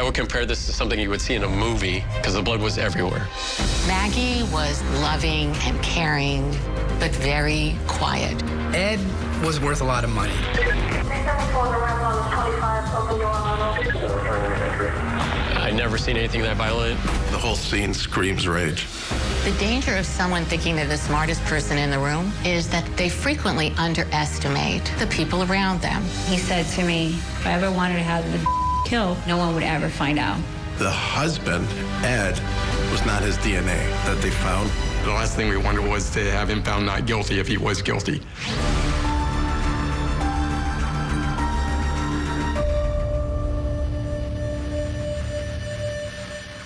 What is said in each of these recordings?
I would compare this to something you would see in a movie because the blood was everywhere. Maggie was loving and caring, but very quiet. Ed was worth a lot of money. I never seen anything that violent. The whole scene screams rage. The danger of someone thinking they're the smartest person in the room is that they frequently underestimate the people around them. He said to me, if I ever wanted to have the killed, no one would ever find out. The husband, Ed, was not his DNA that they found. The last thing we wanted was to have him found not guilty if he was guilty.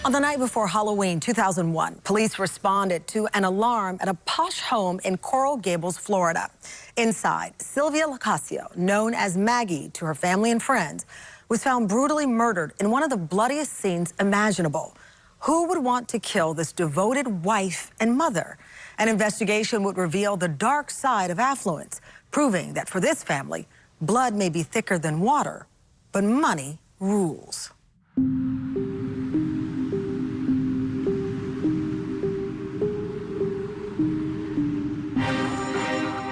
On the night before Halloween 2001, police responded to an alarm at a posh home in Coral Gables, Florida. Inside, Sylvia Locascio, known as Maggie to her family and friends, was found brutally murdered in one of the bloodiest scenes imaginable. Who would want to kill this devoted wife and mother? An investigation would reveal the dark side of affluence, proving that for this family, blood may be thicker than water, but money rules.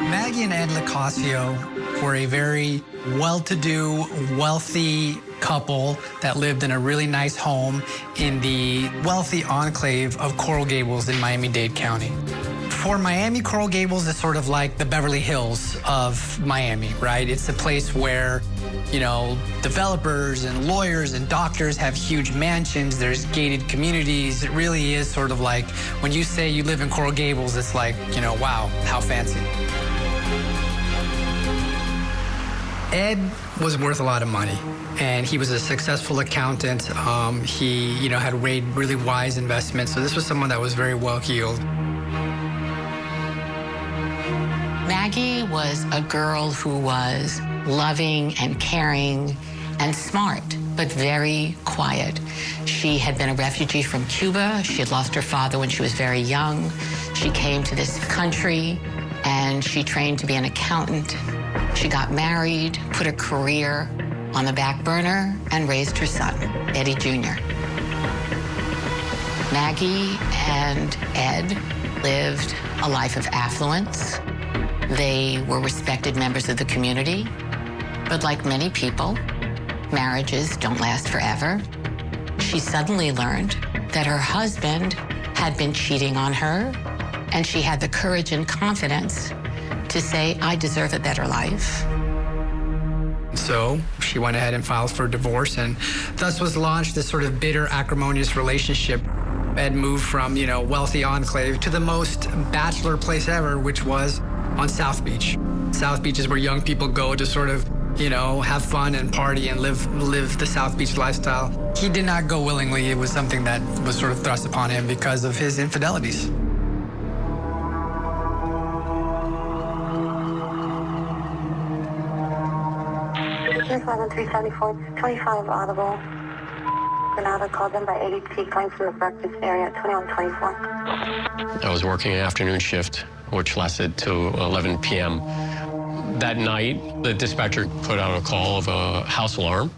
Maggie and Ed Locascio were a very well-to-do, wealthy couple that lived in a really nice home in the wealthy enclave of Coral Gables in Miami-Dade County. For Miami, Coral Gables is sort of like the Beverly Hills of Miami, right? It's a place where, you know, developers and lawyers and doctors have huge mansions. There's gated communities. It really is sort of like when you say you live in Coral Gables, it's like, you know, wow, how fancy. Ed was worth a lot of money, and he was a successful accountant. He, you know, had made really wise investments, so this was someone that was very well-heeled. Maggie was a girl who was loving and caring and smart, but very quiet. She had been a refugee from Cuba. She had lost her father when she was very young. She came to this country, and she trained to be an accountant. She got married, put her career on the back burner, and raised her son, Eddie Jr. Maggie and Ed lived a life of affluence. They were respected members of the community, but like many people, marriages don't last forever. She suddenly learned that her husband had been cheating on her, and she had the courage and confidence to say, I deserve a better life. So she went ahead and filed for divorce, and thus was launched this sort of bitter, acrimonious relationship. Ed moved from, you know, wealthy enclave to the most bachelor place ever, which was on South Beach. South Beach is where young people go to sort of, you know, have fun and party and live the South Beach lifestyle. He did not go willingly. It was something that was sort of thrust upon him because of his infidelities. 374, 25 audible. Granada called in by ADT, claims from the breakfast area at 2124. I was working an afternoon shift, which lasted till 11 p.m. That night, the dispatcher put out a call of a house alarm.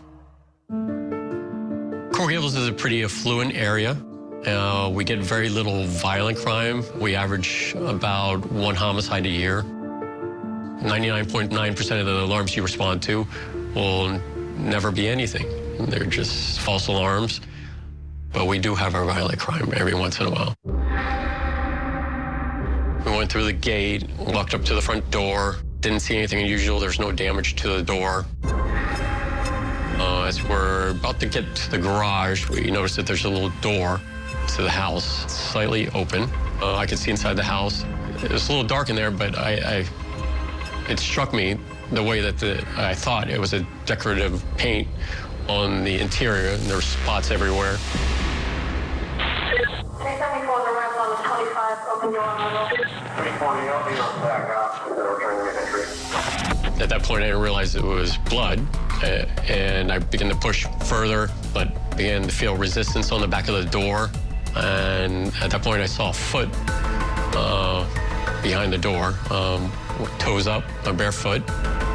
Coral Gables is a pretty affluent area. We get very little violent crime. We average about 1 homicide a year. 99.9% of the alarms you respond to will never be anything. They're just false alarms. But we do have our violent crime every once in a while. We went through the gate, walked up to the front door, didn't see anything unusual. There's no damage to the door. As we're about to get to the garage, we noticed that there's a little door to the house. It's slightly open. I could see inside the house. It was a little dark in there, but it struck me the way that I thought it was a decorative paint on the interior, and there were spots everywhere. 374, the ramp on the 25, open your arm. 320, open your back up. At that point, I didn't realize it was blood, and I began to push further, but began to feel resistance on the back of the door. And at that point, I saw a foot behind the door, toes up, barefoot.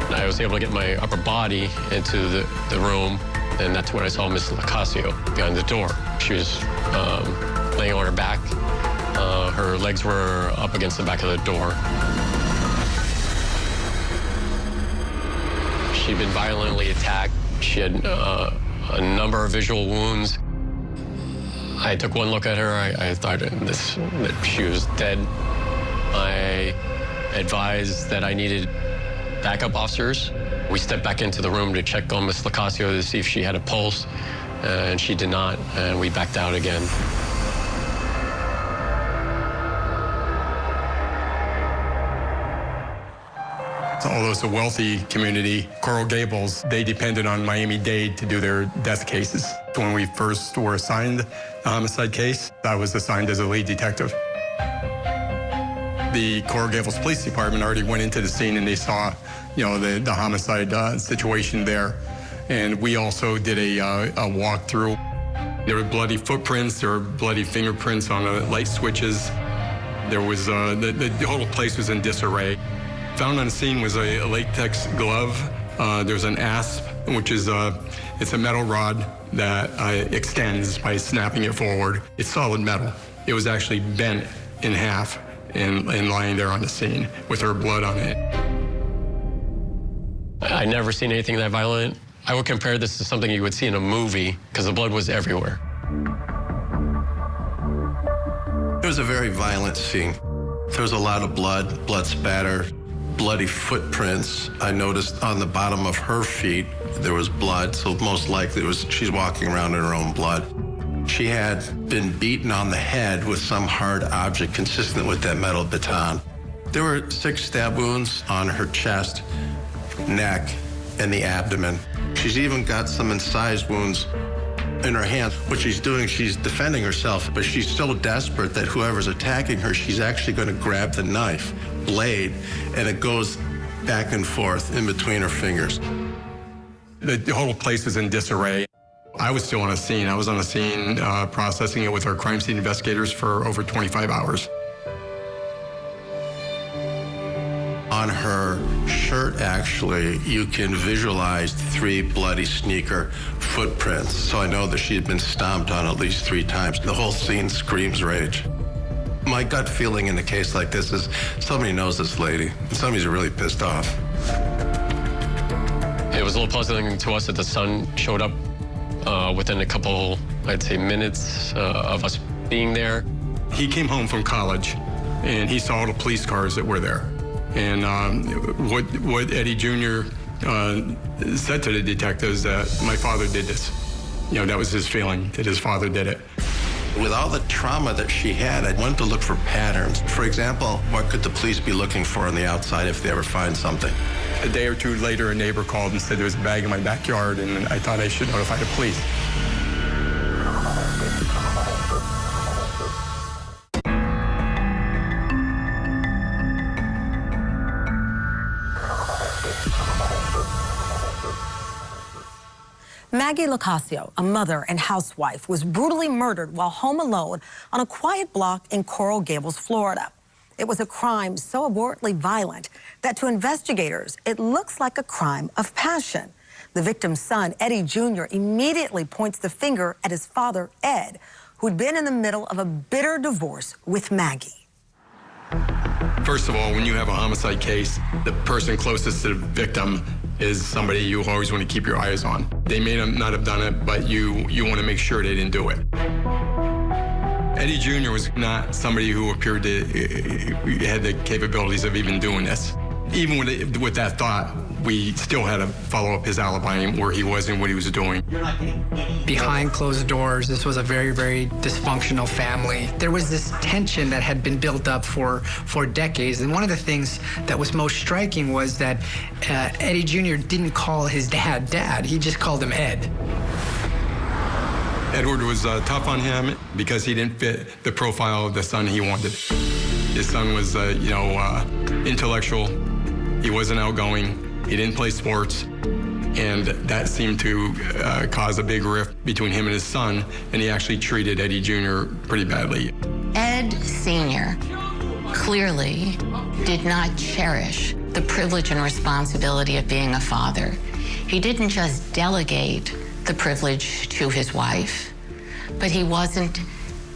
And I was able to get my upper body into the room. And that's when I saw Miss Locascio behind the door. She was laying on her back. Her legs were up against the back of the door. She'd been violently attacked. She had a number of visual wounds. I took one look at her. I thought that she was dead. I advised that I needed backup officers. We stepped back into the room to check on Miss Locascio to see if she had a pulse, and she did not, and we backed out again. Although it's a wealthy community, Coral Gables, they depended on Miami-Dade to do their death cases. When we first were assigned the homicide case, I was assigned as a lead detective. The Coral Gables Police Department already went into the scene and they saw, the homicide situation there. And we also did a walkthrough. There were bloody footprints, there were bloody fingerprints on the light switches. There was, the whole place was in disarray. Found on the scene was a latex glove. There's an asp, which is it's a metal rod that extends by snapping it forward. It's solid metal. It was actually bent in half and lying there on the scene with her blood on it. I never seen anything that violent. I would compare this to something you would see in a movie because the blood was everywhere. It was a very violent scene. There was a lot of blood spatter, bloody footprints. I noticed on the bottom of her feet there was blood, so most likely she's walking around in her own blood. She had been beaten on the head with some hard object consistent with that metal baton. There were 6 stab wounds on her chest, neck, and the abdomen. She's even got some incised wounds in her hands. What she's doing, she's defending herself, but she's so desperate that whoever's attacking her, she's actually going to grab the knife blade, and it goes back and forth in between her fingers. The whole place was in disarray. I was still on the scene. I was on the scene processing it with our crime scene investigators for over 25 hours. On her shirt, actually, you can visualize 3 bloody sneaker footprints. So I know that she had been stomped on at least 3 times. The whole scene screams rage. My gut feeling in a case like this is somebody knows this lady, and somebody's really pissed off. It was a little puzzling to us that the son showed up within a couple, I'd say, minutes of us being there. He came home from college, and he saw all the police cars that were there. And what Eddie Jr. Said to the detectives that my father did this. That was his feeling, that his father did it. With all the trauma that she had, I wanted to look for patterns. For example, what could the police be looking for on the outside if they ever find something? A day or 2 later, a neighbor called and said there was a bag in my backyard, and I thought I should notify the police. Maggie Locascio, a mother and housewife, was brutally murdered while home alone on a quiet block in Coral Gables, Florida. It was a crime so abhorrently violent that to investigators, it looks like a crime of passion. The victim's son, Eddie Jr., immediately points the finger at his father, Ed, who'd been in the middle of a bitter divorce with Maggie. First of all, when you have a homicide case, the person closest to the victim is somebody you always want to keep your eyes on. They may not have done it, but you want to make sure they didn't do it. Eddie Jr. was not somebody who appeared to had the capabilities of even doing this. Even with that thought, we still had to follow up his alibi and where he was and what he was doing. Behind closed doors, this was a very, very dysfunctional family. There was this tension that had been built up for decades. And one of the things that was most striking was that Eddie Jr. didn't call his dad Dad. He just called him Ed. Edward was tough on him because he didn't fit the profile of the son he wanted. His son was, intellectual. He wasn't outgoing. He didn't play sports. And that seemed to cause a big rift between him and his son, and he actually treated Eddie Jr. pretty badly. Ed Sr. clearly did not cherish the privilege and responsibility of being a father. He didn't just delegate the privilege to his wife, but he wasn't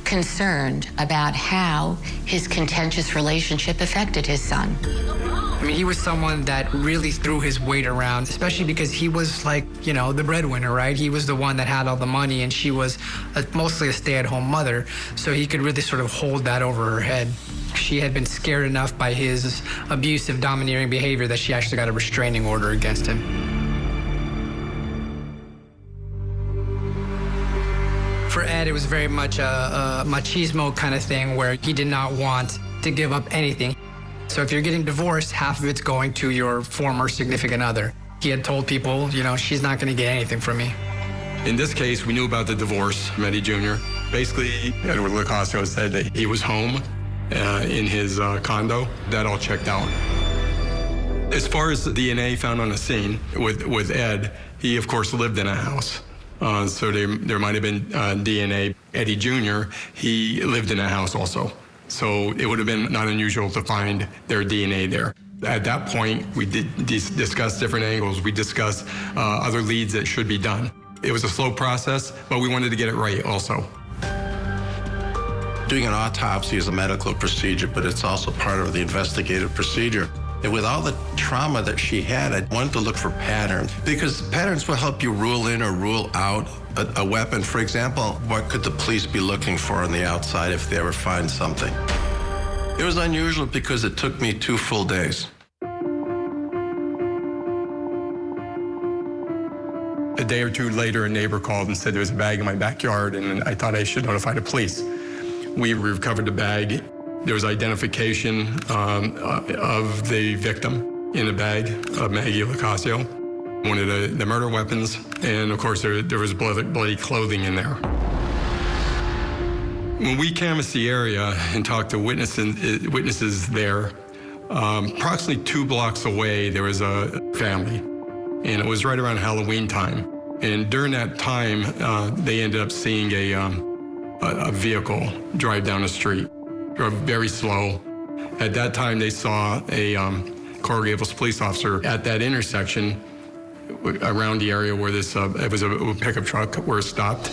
concerned about how his contentious relationship affected his son. I mean, he was someone that really threw his weight around, especially because he was like, you know, the breadwinner, right? He was the one that had all the money, and she was mostly a stay-at-home mother, so he could really sort of hold that over her head. She had been scared enough by his abusive, domineering behavior that she actually got a restraining order against him. For Ed, it was very much a machismo kind of thing where he did not want to give up anything. So if you're getting divorced, half of it's going to your former significant other. He had told people, you know, she's not going to get anything from me. In this case, we knew about the divorce, Eddie Jr. Basically, Edward Locascio said that he was home in his condo. That all checked out. As far as the DNA found on the scene with Ed, he, of course, lived in a house. So there might have been DNA. Eddie Jr., he lived in a house also. So it would have been not unusual to find their DNA there. At that point, we did discuss different angles. We discussed other leads that should be done. It was a slow process, but we wanted to get it right also. Doing an autopsy is a medical procedure, but it's also part of the investigative procedure. And with all the trauma that she had, I wanted to look for patterns, because patterns will help you rule in or rule out a weapon. For example, what could the police be looking for on the outside if they ever find something? It was unusual because it took me 2 full days. A day or two later, a neighbor called and said there was a bag in my backyard, and I thought I should notify the police. We recovered the bag. There was identification of the victim in the bag of Maggie Locascio, one of the murder weapons, and of course there was bloody clothing in there. When we canvassed the area and talked to witnesses there, approximately 2 blocks away there was a family, and it was right around Halloween time. And during that time, they ended up seeing a vehicle drive down the street. Drove very slow. At that time, they saw a Coral Gables police officer at that intersection around the area where this, it was a pickup truck where it stopped.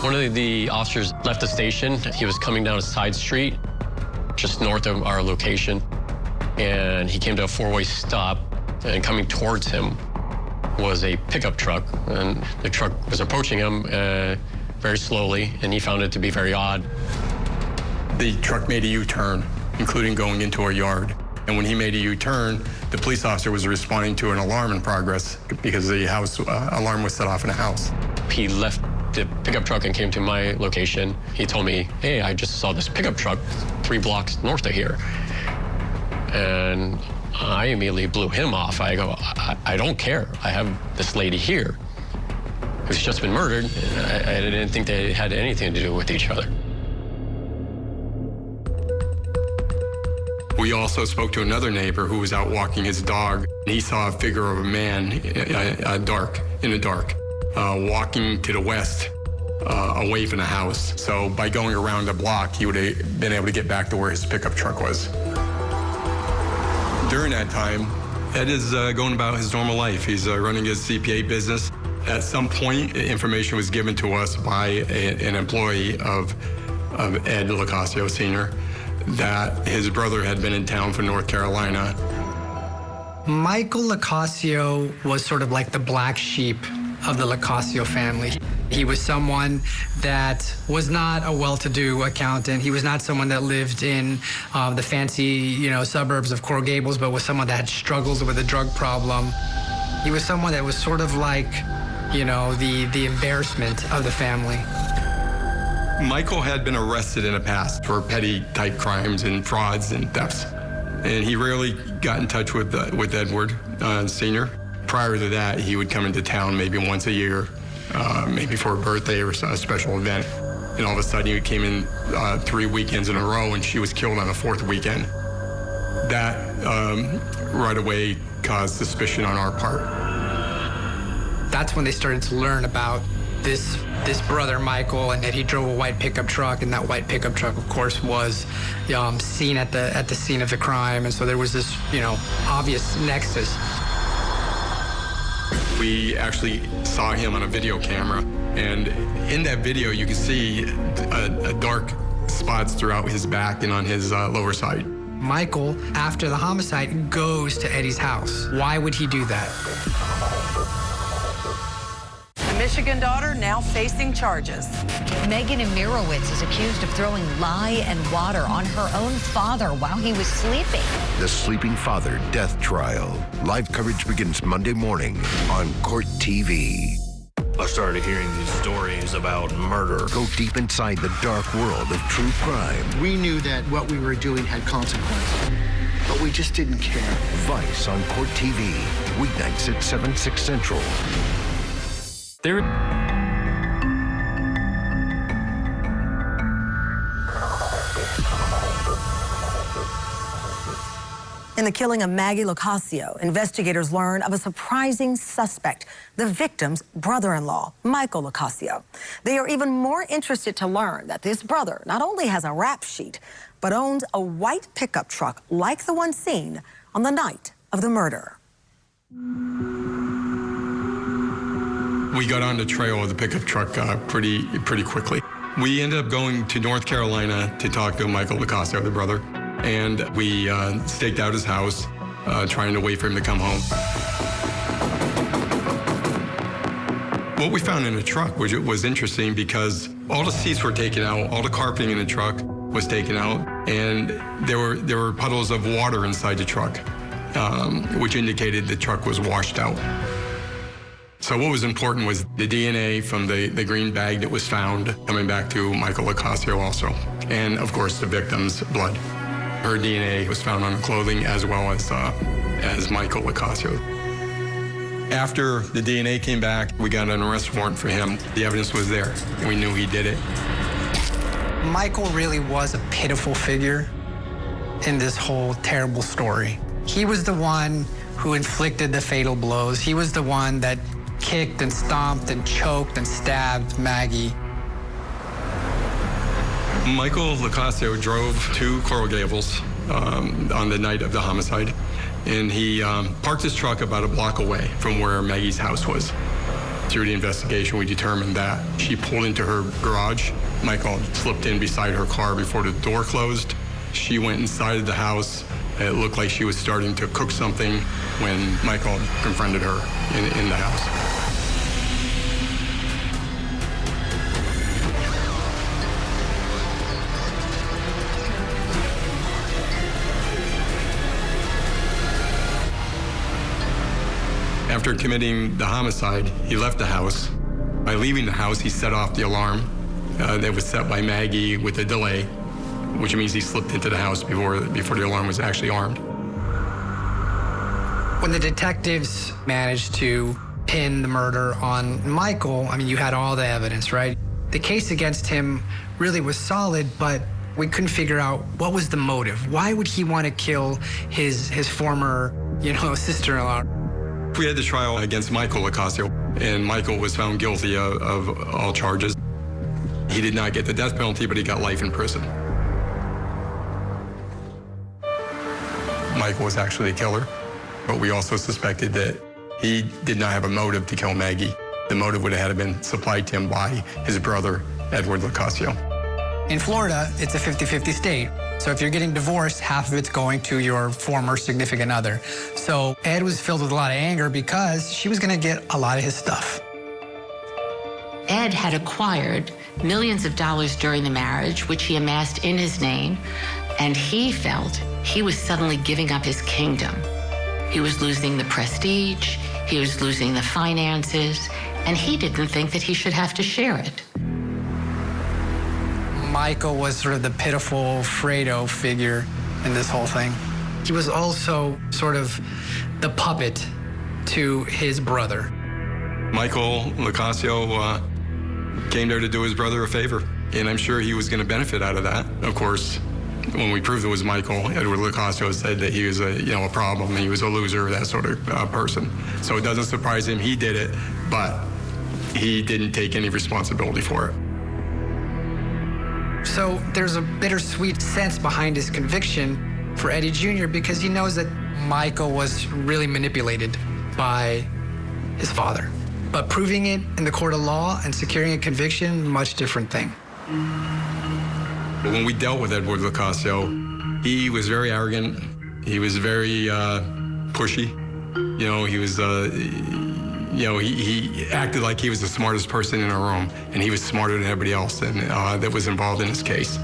One of the officers left the station. He was coming down a side street just north of our location, and he came to a 4-way stop, and coming towards him was a pickup truck, and the truck was approaching him very slowly, and he found it to be very odd. The truck made a U-turn, including going into our yard. And when he made a U-turn, the police officer was responding to an alarm in progress because the house alarm was set off in a house. He left the pickup truck and came to my location. He told me, hey, I just saw this pickup truck 3 blocks north of here. And I immediately blew him off. I go, I don't care. I have this lady here who's just been murdered. I didn't think they had anything to do with each other. We also spoke to another neighbor who was out walking his dog. He saw a figure of a man in the dark, walking to the west, away from the house. So by going around the block, he would have been able to get back to where his pickup truck was. During that time, Ed is going about his normal life. He's running his CPA business. At some point, information was given to us by an employee of Ed Locascio Sr. that his brother had been in town from North Carolina. Michael Locascio was sort of like the black sheep of the Locascio family. He was someone that was not a well-to-do accountant. He was not someone that lived in the fancy, suburbs of Coral Gables, but was someone that had struggled with a drug problem. He was someone that was sort of like, the embarrassment of the family. Michael had been arrested in the past for petty-type crimes and frauds and thefts, and he rarely got in touch with Edward Sr. Prior to that, he would come into town maybe once a year, maybe for a birthday or a special event, and all of a sudden he came in 3 weekends in a row, and she was killed on the 4th weekend. That right away caused suspicion on our part. That's when they started to learn about this brother Michael, and that he drove a white pickup truck, and that white pickup truck, of course, was seen at the scene of the crime, and so there was this obvious nexus. We actually saw him on a video camera, and in that video you can see a dark spots throughout his back and on his lower side. Michael, after the homicide, goes to Eddie's house. Why would he do that? The Michigan daughter now facing charges. Megan Amirowitz is accused of throwing lye and water on her own father while he was sleeping. The Sleeping Father Death Trial. Live coverage begins Monday morning on Court TV. I started hearing these stories about murder. Go deep inside the dark world of true crime. We knew that what we were doing had consequences, but we just didn't care. Vice on Court TV. Weeknights at 7, 6 Central. In the killing of Maggie Locascio, investigators learn of a surprising suspect, the victim's brother-in-law, Michael Locascio. They are even more interested to learn that this brother not only has a rap sheet, but owns a white pickup truck like the one seen on the night of the murder. We got on the trail of the pickup truck pretty quickly. We ended up going to North Carolina to talk to Michael Locascio, the brother. And we staked out his house, trying to wait for him to come home. What we found in the truck was interesting because all the seats were taken out, all the carpeting in the truck was taken out, and there were puddles of water inside the truck, which indicated the truck was washed out. So what was important was the DNA from the green bag that was found coming back to Michael Locascio also, and of course the victim's blood. Her DNA was found on the clothing as well as Michael Locascio. After the DNA came back, we got an arrest warrant for him. The evidence was there, and we knew he did it. Michael really was a pitiful figure in this whole terrible story. He was the one who inflicted the fatal blows. He was the one that kicked and stomped and choked and stabbed Maggie. Michael Locascio drove to Coral Gables on the night of the homicide, and he parked his truck about a block away from where Maggie's house was. Through the investigation, we determined that she pulled into her garage. Michael slipped in beside her car before the door closed. She went inside of the house. It looked like she was starting to cook something when Michael confronted her in the house. After committing the homicide, he left the house. By leaving the house, he set off the alarm that was set by Maggie with a delay, which means he slipped into the house before the alarm was actually armed. When the detectives managed to pin the murder on Michael, I mean, you had all the evidence, right? The case against him really was solid, but we couldn't figure out what was the motive. Why would he want to kill his former, sister-in-law? We had the trial against Michael Locascio, and Michael was found guilty of all charges. He did not get the death penalty, but he got life in prison. Michael was actually a killer, but we also suspected that he did not have a motive to kill Maggie. The motive would have been supplied to him by his brother, Edward Locascio. In Florida, it's a 50-50 state. So if you're getting divorced, half of it's going to your former significant other. So Ed was filled with a lot of anger because she was going to get a lot of his stuff. Ed had acquired millions of dollars during the marriage, which he amassed in his name, and he felt he was suddenly giving up his kingdom. He was losing the prestige, he was losing the finances, and he didn't think that he should have to share it. Michael was sort of the pitiful Fredo figure in this whole thing. He was also sort of the puppet to his brother. Michael Locascio came there to do his brother a favor, and I'm sure he was going to benefit out of that. Of course, when we proved it was Michael, Edward Locascio said that he was a problem, he was a loser, that sort of person. So it doesn't surprise him he did it, but he didn't take any responsibility for it. So there's a bittersweet sense behind his conviction for Eddie Jr. because he knows that Michael was really manipulated by his father. But proving it in the court of law and securing a conviction, much different thing. When we dealt with Edward Locascio, he was very arrogant. He was very pushy. You know, he was, he acted like he was the smartest person in a room, and he was smarter than everybody else that was involved in this case.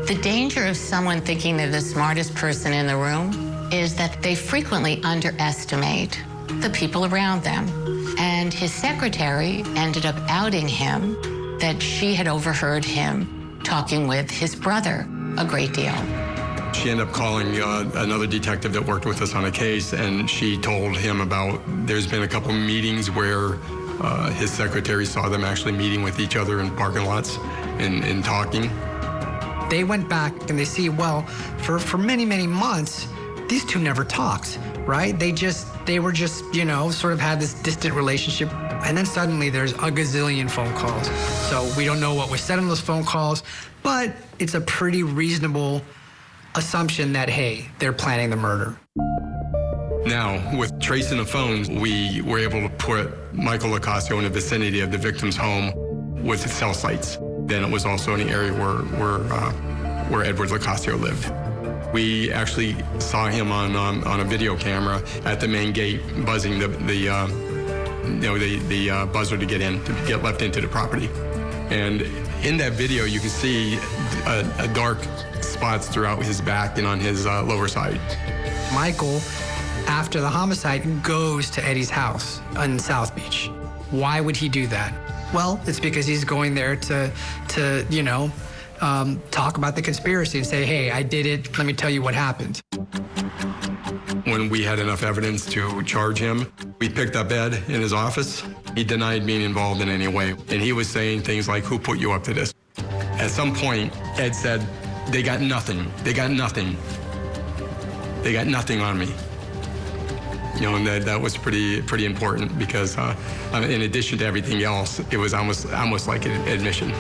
The danger of someone thinking they're the smartest person in the room is that they frequently underestimate the people around them. And his secretary ended up outing him that she had overheard him talking with his brother a great deal. She ended up calling another detective that worked with us on a case, and she told him about there's been a couple meetings where his secretary saw them actually meeting with each other in parking lots and talking. They went back and they see, well, for many, many months, these two never talked, right? They were just, you know, sort of had this distant relationship. And then suddenly there's a gazillion phone calls. So we don't know what was said on those phone calls, but it's a pretty reasonable assumption that, hey, they're planning the murder. Now, with tracing the phones, we were able to put Michael Locascio in the vicinity of the victim's home with the cell sites. Then it was also in the area where Edward Locascio lived. We actually saw him on a video camera at the main gate, buzzing the buzzer to get left into the property. And in that video, you can see a dark spots throughout his back and on his lower side. Michael, after the homicide, goes to Eddie's house in South Beach. Why would he do that? Well, it's because he's going there to you know, talk about the conspiracy and say, hey, I did it, let me tell you what happened. When we had enough evidence to charge him, we picked up Ed in his office. He denied being involved in any way, and he was saying things like, who put you up to this? At some point, Ed said, they got nothing, they got nothing. They got nothing on me. You know, and that was pretty important because in addition to everything else, it was almost like an admission.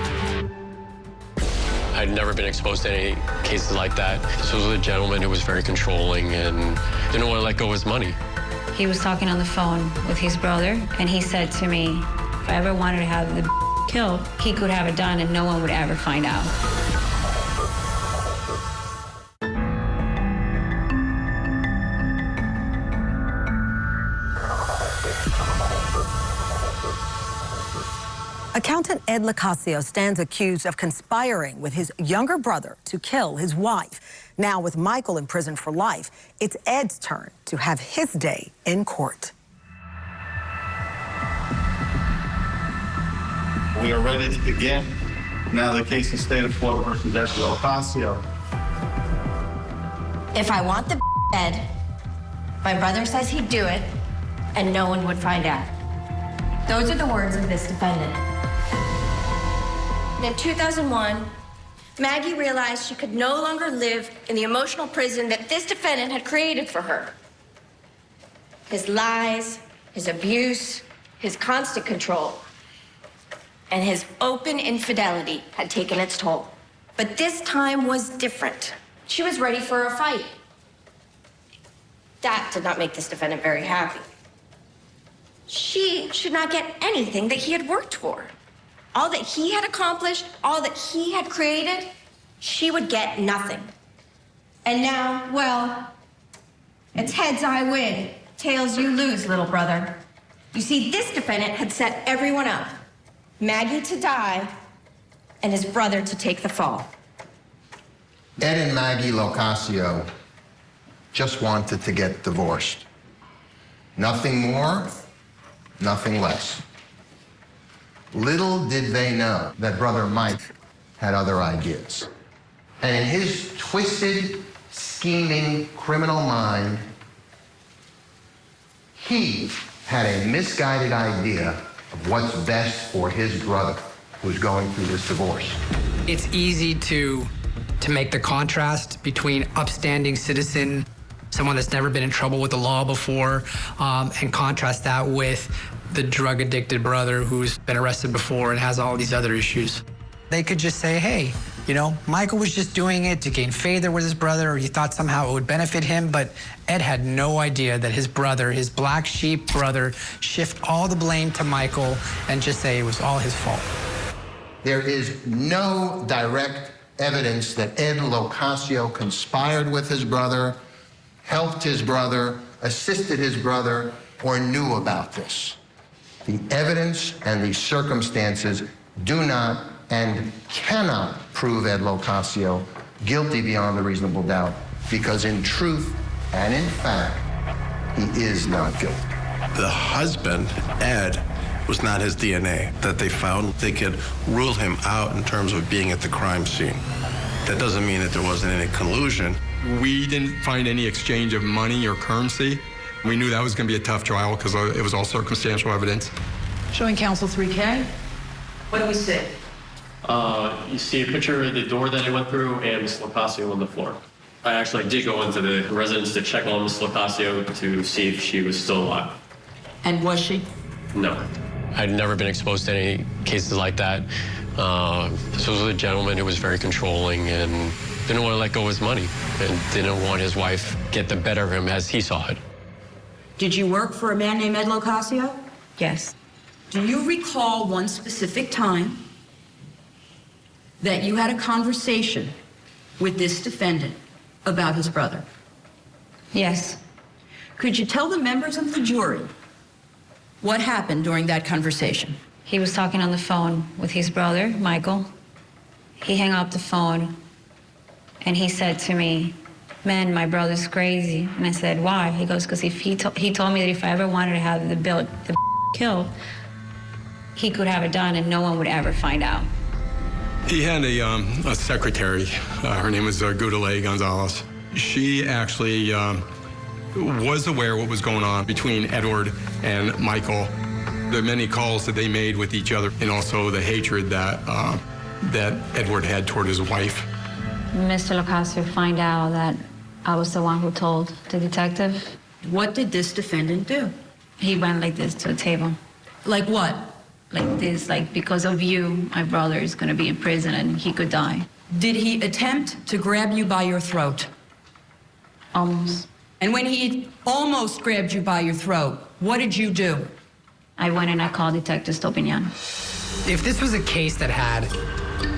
I'd never been exposed to any cases like that. This was a gentleman who was very controlling and didn't want to let go of his money. He was talking on the phone with his brother, and he said to me, if I ever wanted to have the killed, he could have it done and no one would ever find out. Accountant Ed Locascio stands accused of conspiring with his younger brother to kill his wife. Now, with Michael in prison for life, it's Ed's turn to have his day in court. We are ready to begin. Now the case is State of Florida versus Ed Locascio. If I want the Ed, my brother says he'd do it, and no one would find out. Those are the words of this defendant. In 2001, Maggie realized she could no longer live in the emotional prison that this defendant had created for her. His lies, his abuse, his constant control, and his open infidelity had taken its toll. But this time was different. She was ready for a fight. That did not make this defendant very happy. She should not get anything that he had worked for. All that he had accomplished, all that he had created, she would get nothing. And now, well, it's heads I win, tails you lose, little brother. You see, this defendant had set everyone up. Maggie to die, and his brother to take the fall. Ed and Maggie Locascio just wanted to get divorced. Nothing more, nothing less. Little did they know that brother Mike had other ideas. And in his twisted, scheming, criminal mind, he had a misguided idea of what's best for his brother who's going through this divorce. It's easy to make the contrast between upstanding citizen, someone that's never been in trouble with the law before, and contrast that with the drug-addicted brother who's been arrested before and has all these other issues. They could just say, hey, You know, Michael was just doing it to gain favor with his brother, or he thought somehow it would benefit him, but Ed had no idea that his brother, his black sheep brother, shift all the blame to Michael and just say it was all his fault. There is no direct evidence that Ed Locascio conspired with his brother, helped his brother, assisted his brother, or knew about this. The evidence and the circumstances do not and cannot prove Ed Locascio guilty beyond a reasonable doubt, because in truth and in fact, he is not guilty. The husband, Ed, was not his DNA that they found. They could rule him out in terms of being at the crime scene. That doesn't mean that there wasn't any collusion. We didn't find any exchange of money or currency. We knew that was going to be a tough trial because it was all circumstantial evidence. Showing counsel 3K. What do we see? You see a picture of the door that I went through and Ms. Locascio on the floor. I actually did go into the residence to check on Ms. Locascio to see if she was still alive. And was she? No. I'd never been exposed to any cases like that. This was a gentleman who was very controlling and didn't want to let go of his money and didn't want his wife get the better of him as he saw it. Did you work for a man named Ed Locascio? Yes. Do you recall one specific time that you had a conversation with this defendant about his brother? Yes. Could you tell the members of the jury what happened during that conversation? He was talking on the phone with his brother, Michael. He hung up the phone and he said to me, "Man, my brother's crazy." And I said, "Why?" He goes, "Because if he told me that if I ever wanted to have the killed, he could have it done and no one would ever find out." He had a secretary. Her name was Gudale Gonzalez. She actually was aware of what was going on between Edward and Michael. The many calls that they made with each other, and also the hatred that Edward had toward his wife. Mr. Locascio find out that I was the one who told the detective. What did this defendant do? He went like this to a table. Like what? Like this, like, because of you, my brother is going to be in prison and he could die. Did he attempt to grab you by your throat? Almost. And when he almost grabbed you by your throat, what did you do? I went and I called Detective Stopignan. If this was a case that had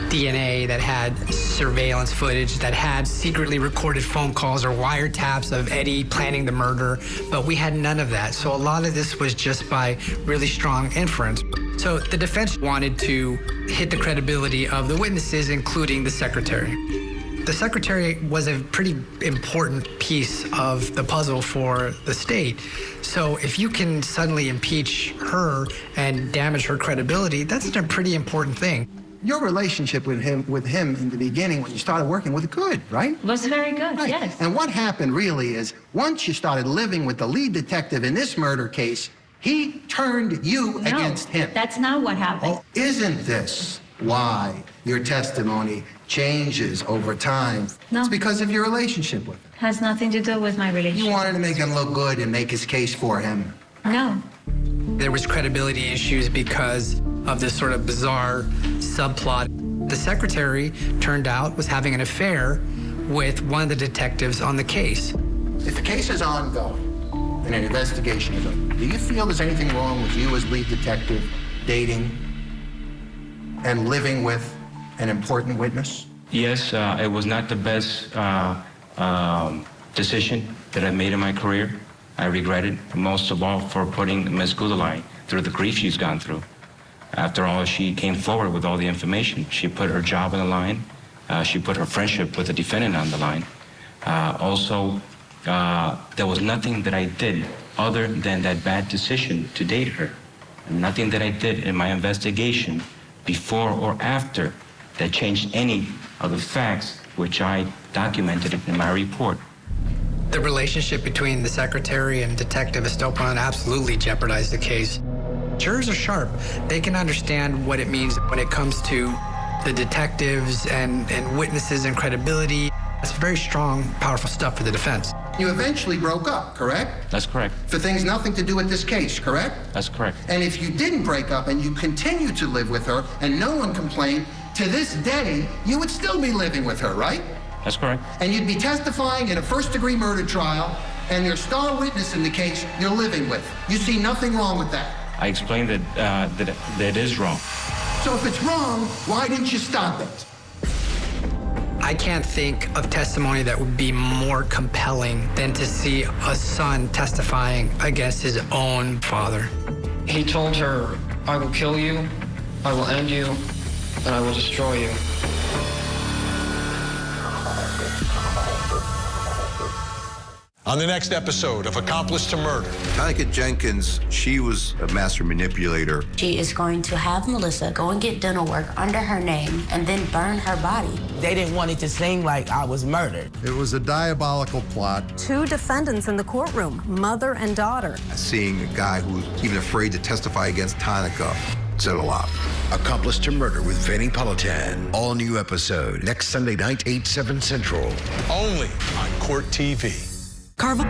DNA, that had surveillance footage, that had secretly recorded phone calls or wiretaps of Eddie planning the murder, but we had none of that. So a lot of this was just by really strong inference. So the defense wanted to hit the credibility of the witnesses, including the secretary. The secretary was a pretty important piece of the puzzle for the state. So if you can suddenly impeach her and damage her credibility, that's a pretty important thing. Your relationship with him in the beginning when you started working was good, right? It was very good, right. Yes. And what happened really is once you started living with the lead detective in this murder case, he turned you against him. That's not what happened. Oh, isn't this why your testimony changes over time? No. It's because of your relationship with him. Has nothing to do with my relationship. You wanted to make him look good and make his case for him. No. There was credibility issues because of this sort of bizarre subplot. The secretary turned out was having an affair with one of the detectives on the case. If the case is ongoing and an investigation is over, do you feel there's anything wrong with you as lead detective dating and living with an important witness? Yes, it was not the best decision that I made in my career. I regret it, most of all for putting Ms. Gudale through the grief she's gone through. After all, she came forward with all the information. She put her job on the line. She put her friendship with the defendant on the line. Also, there was nothing that I did other than that bad decision to date her. And nothing that I did in my investigation before or after that changed any of the facts which I documented in my report. The relationship between the secretary and Detective Estopran absolutely jeopardized the case. Jurors are sharp. They can understand what it means when it comes to the detectives and witnesses and credibility. It's very strong, powerful stuff for the defense. You eventually broke up, correct? That's correct. For things nothing to do with this case, correct? That's correct. And if you didn't break up and you continued to live with her and no one complained, to this day, you would still be living with her, right? That's correct. And you'd be testifying in a first-degree murder trial, and your star witness in the case you're living with. You see nothing wrong with that. I explained that it is wrong. So if it's wrong, why didn't you stop it? I can't think of testimony that would be more compelling than to see a son testifying against his own father. He told her, "I will kill you, I will end you, and I will destroy you." On the next episode of Accomplice to Murder. Tyka Jenkins, she was a master manipulator. She is going to have Melissa go and get dental work under her name and then burn her body. They didn't want it to seem like I was murdered. It was a diabolical plot. 2 defendants in the courtroom, mother and daughter. Seeing a guy who's even afraid to testify against Tyka said a lot. Accomplice to Murder with Vanny Politan. All new episode next Sunday night, 8/7 Central. Only on Court TV. Carvel.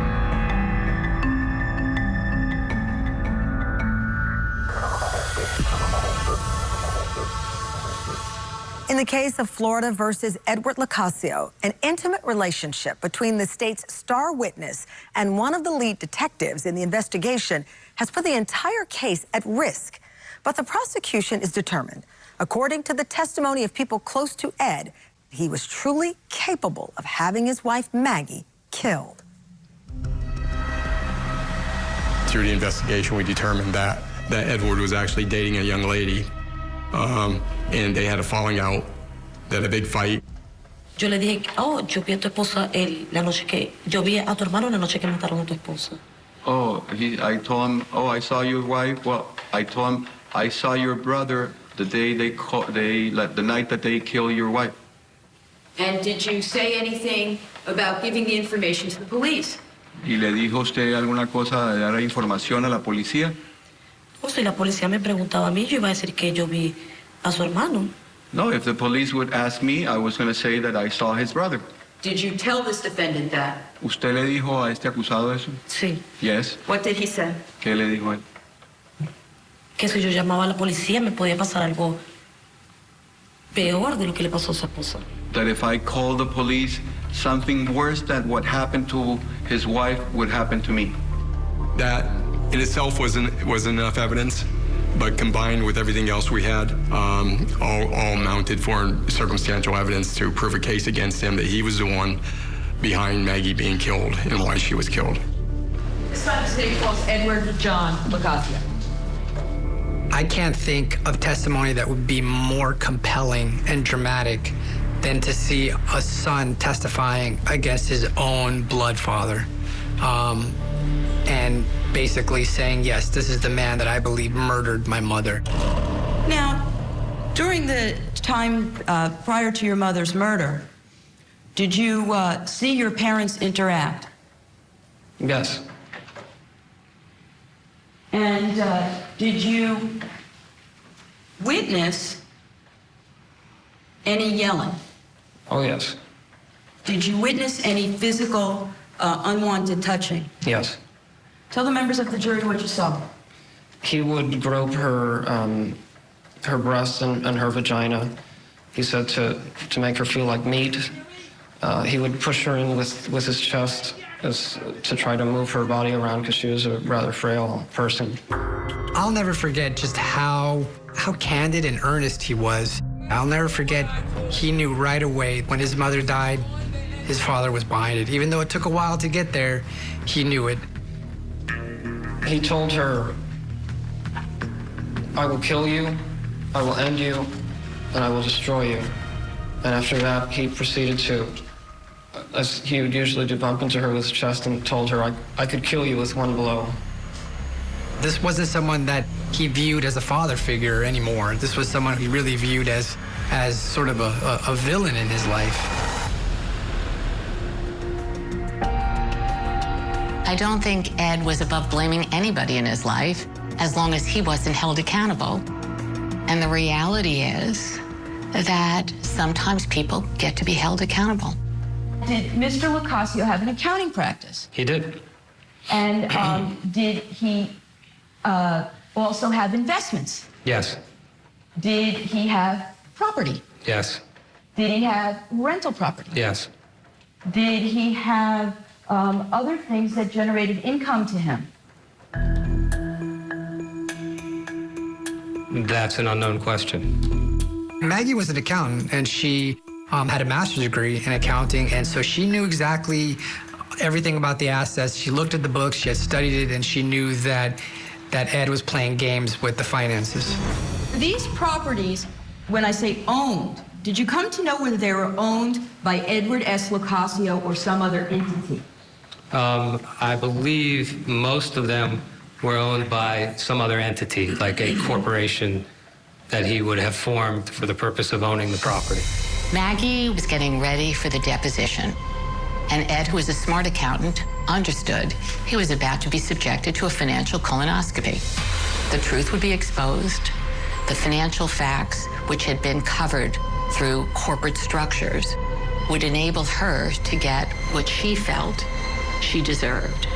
In the case of Florida versus Edward Locascio, an intimate relationship between the state's star witness and one of the lead detectives in the investigation has put the entire case at risk. But the prosecution is determined. According to the testimony of people close to Ed, he was truly capable of having his wife Maggie killed. Through the investigation, we determined that Edward was actually dating a young lady, and they had a falling out, they had a big fight. Yo le dije, oh, yo vi a tu esposa la noche que, yo vi a tu hermano la noche que mataron a tu esposa. Oh, I told him, oh, I saw your wife. Well, I told him, I saw your brother the day the night that they kill your wife. And did you say anything about giving the information to the police? ¿Y le dijo usted alguna cosa de dar información a la policía? O si la policía me preguntaba a mí, yo iba a decir que yo vi a su hermano. No, if the police would ask me, I was going to say that I saw his brother. Did you tell this defendant that? ¿Usted le dijo a este acusado eso? Sí. Yes. What did he say? ¿Qué le dijo él? Que si yo llamaba a la policía me podía pasar algo peor de lo que le pasó a su esposa. That if I called the police, something worse than what happened to his wife would happen to me. That in itself wasn't enough evidence, but combined with everything else we had, all mounted for circumstantial evidence to prove a case against him that he was the one behind Maggie being killed and why she was killed. This time the state calls Edward John Locascio. I can't think of testimony that would be more compelling and dramatic than to see a son testifying against his own blood father. And basically saying, yes, this is the man that I believe murdered my mother. Now, during the time prior to your mother's murder, did you see your parents interact? Yes. And did you witness any yelling? Oh, yes. Did you witness any physical unwanted touching? Yes. Tell the members of the jury what you saw. He would grope her her breast and her vagina. He said to make her feel like meat. He would push her in with his chest to try to move her body around because she was a rather frail person. I'll never forget just how candid and earnest he was. I'll never forget he knew right away when his mother died, his father was behind it. Even though it took a while to get there, he knew it. He told her, "I will kill you, I will end you, and I will destroy you." And after that, he proceeded to, as he would usually do, bump into her with his chest and told her, I could kill you with one blow. This wasn't someone that he viewed as a father figure anymore. This was someone he really viewed as sort of a villain in his life. I don't think Ed was above blaming anybody in his life as long as he wasn't held accountable. And the reality is that sometimes people get to be held accountable. Did Mr. Locascio have an accounting practice? He did. And did he also have investments? Yes. Did he have property? Yes. Did he have rental property? Yes. Did he have other things that generated income to him? That's an unknown question. Maggie was an accountant, and she had a master's degree in accounting, and so she knew exactly everything about the assets. She looked at the books, she had studied it, and she knew that Ed was playing games with the finances. These properties, when I say owned, did you come to know whether they were owned by Edward S. Locascio or some other entity? I believe most of them were owned by some other entity, like a corporation that he would have formed for the purpose of owning the property. Maggie was getting ready for the deposition, and Ed, who was a smart accountant, understood he was about to be subjected to a financial colonoscopy. The truth would be exposed. The financial facts, which had been covered through corporate structures, would enable her to get what she felt she deserved.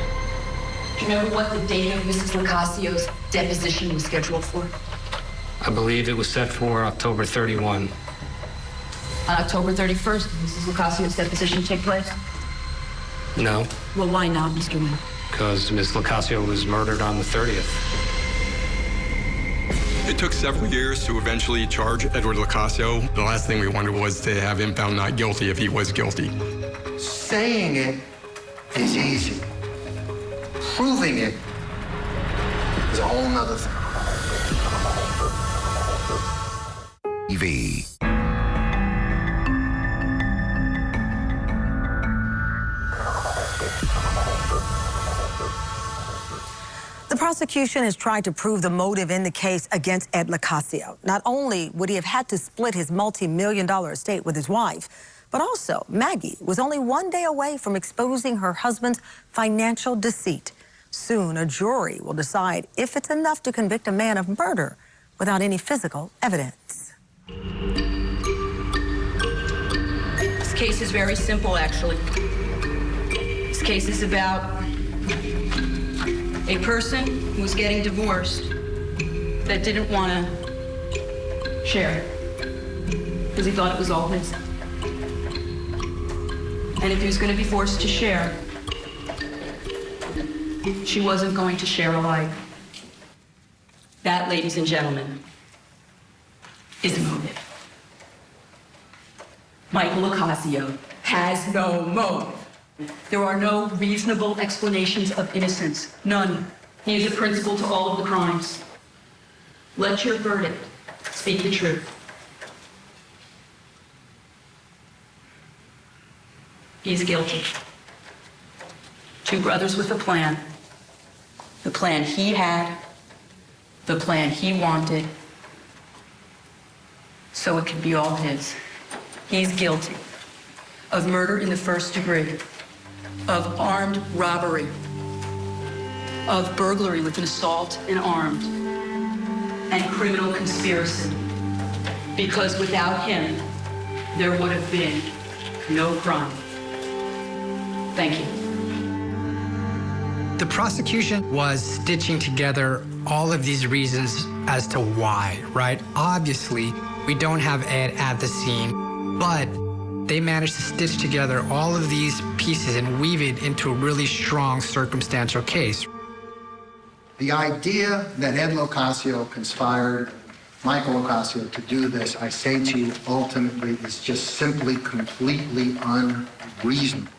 Do you remember what the date of Mrs. Locascio's deposition was scheduled for? I believe it was set for October 31. On October 31st, did Mrs. Locascio's deposition take place? No, Well, why not, Mr. Wynn? because Ms. Locascio was murdered on the 30th. It took several years to eventually charge Edward Locascio. The last thing we wanted was to have him found not guilty if he was guilty. Saying it is easy. Proving it is a whole nother thing. TV. The prosecution has tried to prove the motive in the case against Ed Locascio. Not only would he have had to split his multi-million-dollar estate with his wife, but also Maggie was only one day away from exposing her husband's financial deceit. Soon, a jury will decide if it's enough to convict a man of murder without any physical evidence. This case is very simple, actually. This case is about a person who was getting divorced that didn't want to share it because he thought it was all his. And if he was going to be forced to share, she wasn't going to share alike. That, ladies and gentlemen, is motive. Michael Locascio has no motive. There are no reasonable explanations of innocence. None. He is a principal to all of the crimes. Let your verdict speak the truth. He's guilty. Two brothers with a plan. The plan he had, the plan he wanted, so it could be all his. He's guilty of murder in the first degree, of armed robbery, of burglary with an assault and armed, and criminal conspiracy. Because without him, there would have been no crime. Thank you. The prosecution was stitching together all of these reasons as to why, right? Obviously, we don't have Ed at the scene, but they managed to stitch together all of these pieces and weave it into a really strong circumstantial case. The idea that Ed Locascio conspired Michael Locascio to do this, I say to you, ultimately is just simply completely unreasonable.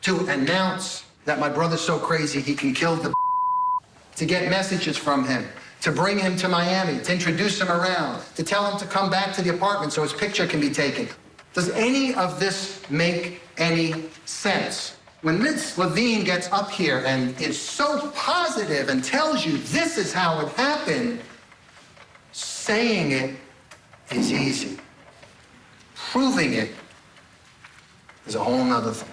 To announce that my brother's so crazy he can kill the to get messages from him, to bring him to Miami, to introduce him around, to tell him to come back to the apartment so his picture can be taken. Does any of this make any sense? When Ms. Levine gets up here and is so positive and tells you this is how it happened, saying it is easy. Proving it is a whole nother thing.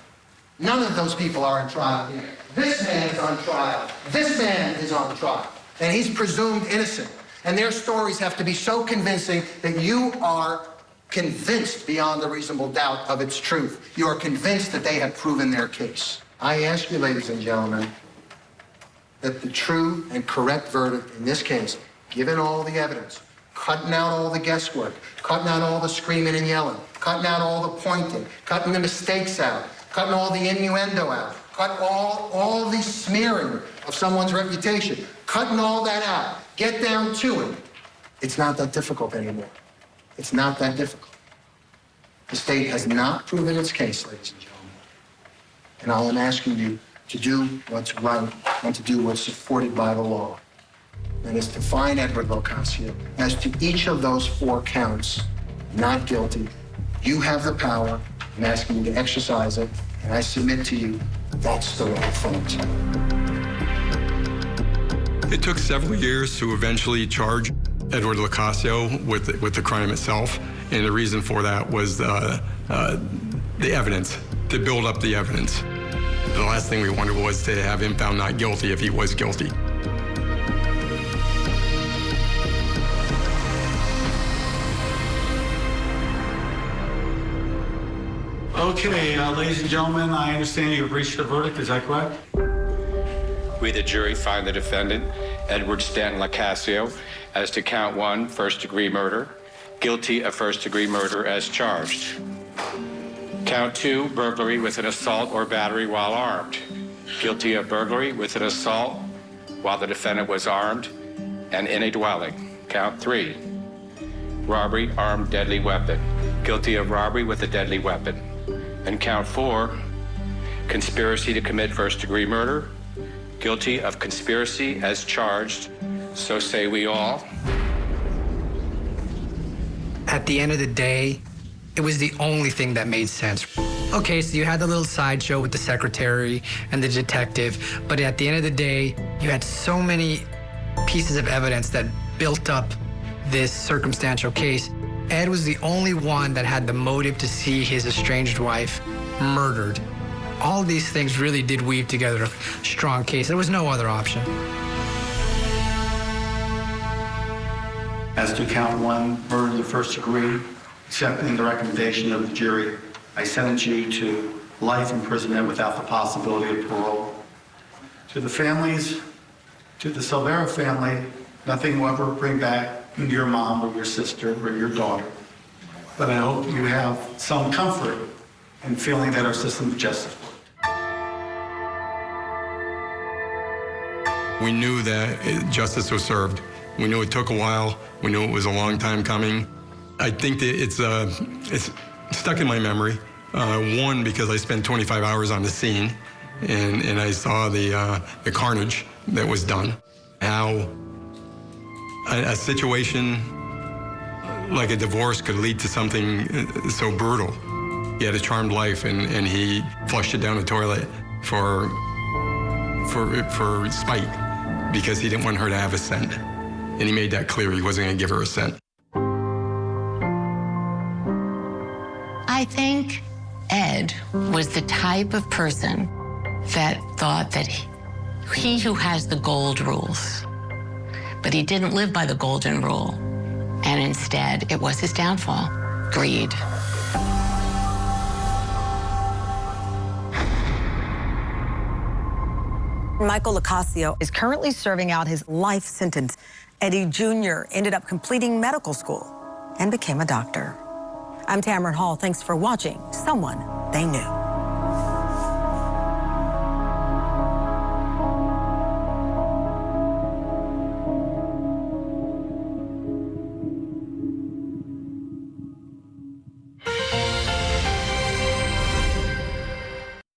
None of those people are on trial here. This man is on trial. This man is on trial. And he's presumed innocent. And their stories have to be so convincing that you are convinced beyond a reasonable doubt of its truth. You are convinced that they have proven their case. I ask you, ladies and gentlemen, that the true and correct verdict in this case, given all the evidence, cutting out all the guesswork, cutting out all the screaming and yelling, cutting out all the pointing, cutting the mistakes out, cutting all the innuendo out, cut all the smearing of someone's reputation, cutting all that out. Get down to it. It's not that difficult anymore. It's not that difficult. The state has not proven its case, ladies and gentlemen. And I am asking you to do what's right and to do what's supported by the law. And is to find Edward Locascio as to each of those 4 counts not guilty. You have the power. I'm asking you to exercise it. And I submit to you that's the right thing to do. It took several years to eventually charge Edward Locascio with the crime itself, and the reason for that was the evidence, to build up the evidence. The last thing we wanted was to have him found not guilty if he was guilty. Okay, ladies and gentlemen, I understand you have reached a verdict. Is that correct? We, the jury, find the defendant, Edward Stanton Locascio, as to count 1, first-degree murder, guilty of first-degree murder as charged. Count 2, burglary with an assault or battery while armed, guilty of burglary with an assault while the defendant was armed and in a dwelling. Count 3, robbery, armed, deadly weapon, guilty of robbery with a deadly weapon. And count 4, conspiracy to commit first-degree murder, guilty of conspiracy as charged, so say we all. At the end of the day, it was the only thing that made sense. Okay, so you had the little sideshow with the secretary and the detective, but at the end of the day, you had so many pieces of evidence that built up this circumstantial case. Ed was the only one that had the motive to see his estranged wife murdered. All of these things really did weave together a strong case. There was no other option. As to count 1, murder in the first degree, accepting the recommendation of the jury, I sentence you to life imprisonment without the possibility of parole. To the families, to the Silvera family, nothing will ever bring back your mom or your sister or your daughter. But I hope you have some comfort in feeling that our system of justice works. We knew that justice was served. We knew it took a while. We knew it was a long time coming. I think that it's stuck in my memory. 1, because I spent 25 hours on the scene, and I saw the carnage that was done. How a situation like a divorce could lead to something so brutal. He had a charmed life, and he flushed it down the toilet for spite, because he didn't want her to have a cent. And he made that clear. He wasn't going to give her a cent. I think Ed was the type of person that thought that he who has the gold rules. But he didn't live by the golden rule. And instead, it was his downfall, greed. Michael Locascio is currently serving out his life sentence. Eddie Jr. ended up completing medical school and became a doctor. I'm Tamron Hall. Thanks for watching Someone They Knew.